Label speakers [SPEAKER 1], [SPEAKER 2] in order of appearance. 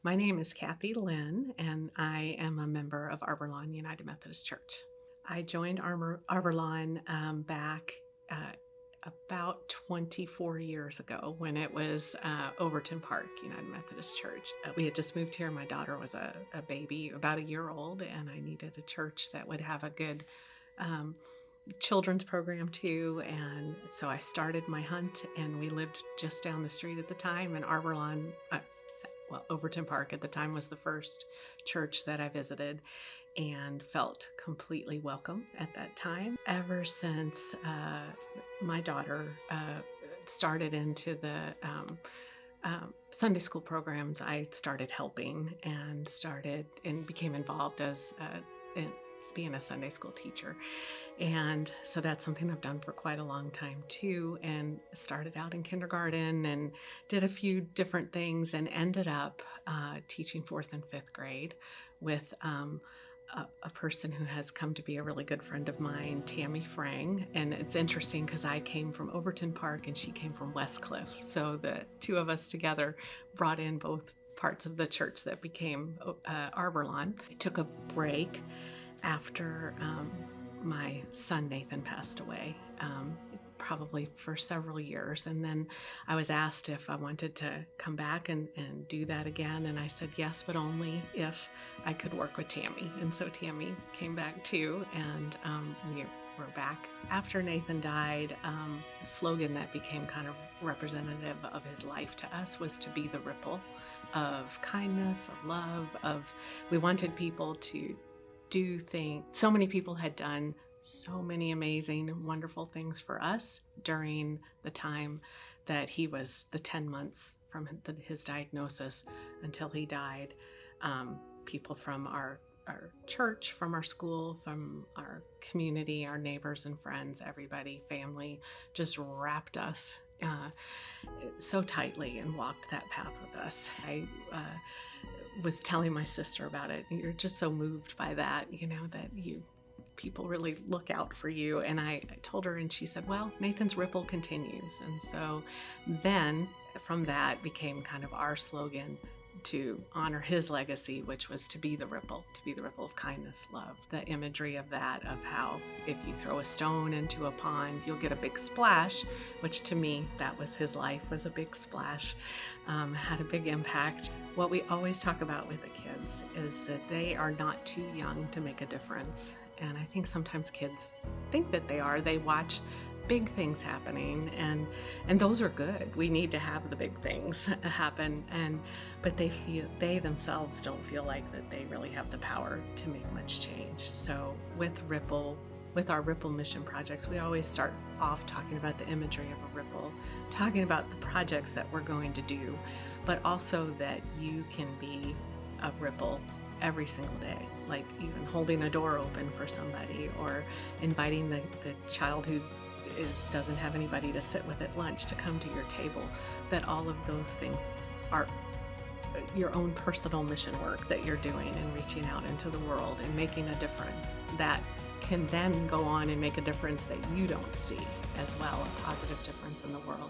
[SPEAKER 1] My name is Cathy Lin, and I am a member of Arbor Lawn United Methodist Church. I joined Arbor Lawn back about 24 years ago when it was Overton Park United Methodist Church. We had just moved here. My daughter was a baby, about a year old, and I needed a church that would have a good children's program too, and so I started my hunt, and we lived just down the street at the time, and Arbor Lawn, Overton Park at the time was the first church that I visited and felt completely welcome at that time. Ever since my daughter started into the Sunday school programs, I started helping and became involved as in being a Sunday school teacher. And so that's something I've done for quite a long time too, and started out in kindergarten and did a few different things and ended up teaching 4th and 5th grade with a person who has come to be a really good friend of mine, Tammy Frang. And it's interesting because I came from Overton Park and she came from Westcliff. So the two of us together brought in both parts of the church that became Arbor Lawn. I took a break after my son Nathan passed away, probably for several years, and then I was asked if I wanted to come back and do that again, and I said yes, but only if I could work with Tammy. And so Tammy came back too, and we were back. After Nathan died, the slogan that became kind of representative of his life to us was to be the ripple of kindness, of love, we wanted people to do things. So many people had done so many amazing, wonderful things for us during the time that he was the 10 months from his diagnosis until he died. People from our church, from our school, from our community, our neighbors and friends, everybody, family, just wrapped us so tightly and walked that path with us. I was telling my sister about it. You're just so moved by that, that people really look out for you. And I told her, and she said, well, Nathan's ripple continues. And so then from that became kind of our slogan to honor his legacy, which was to be the ripple of kindness, love. The imagery of that, of how if you throw a stone into a pond, you'll get a big splash, which to me, that was his life, was a big splash, had a big impact. What we always talk about with the kids is that they are not too young to make a difference. And I think sometimes kids think that they are. They watch big things happening, and those are good. We need to have the big things happen, but they themselves don't feel like that they really have the power to make much change. So with our Ripple mission projects, we always start off talking about the imagery of a ripple, talking about the projects that we're going to do, but also that you can be a ripple every single day, like even holding a door open for somebody, or inviting the child who doesn't have anybody to sit with at lunch to come to your table. That all of those things are your own personal mission work that you're doing and reaching out into the world and making a difference that can then go on and make a difference that you don't see as well, a positive difference in the world.